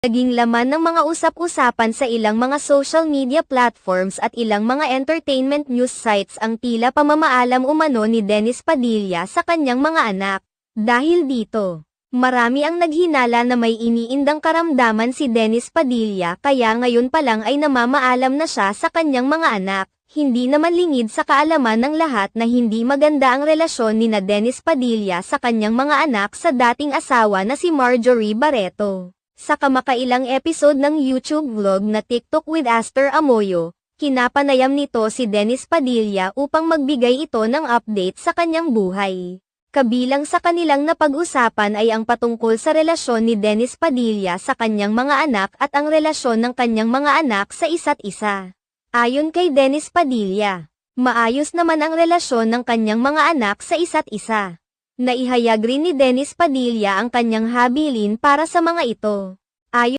Naging laman ng mga usap-usapan sa ilang mga social media platforms at ilang mga entertainment news sites ang tila pamamaalam umano ni Dennis Padilla sa kanyang mga anak. Dahil dito, marami ang naghinala na may iniindang karamdaman si Dennis Padilla kaya ngayon pa lang ay namamaalam na siya sa kanyang mga anak. Hindi naman lingid sa kaalaman ng lahat na hindi maganda ang relasyon ni Dennis Padilla sa kanyang mga anak sa dating asawa na si Marjorie Barreto. Sa kamakailang episode ng YouTube vlog na TikTok with Aster Amoyo, kinapanayam nito si Dennis Padilla upang magbigay ito ng update sa kanyang buhay. Kabilang sa kanilang napag-usapan ay ang patungkol sa relasyon ni Dennis Padilla sa kanyang mga anak at ang relasyon ng kanyang mga anak sa isa't isa. Ayon kay Dennis Padilla, maayos naman ang relasyon ng kanyang mga anak sa isa't isa. Naihayag rin ni Dennis Padilla ang kanyang habilin para sa mga ito. Ayon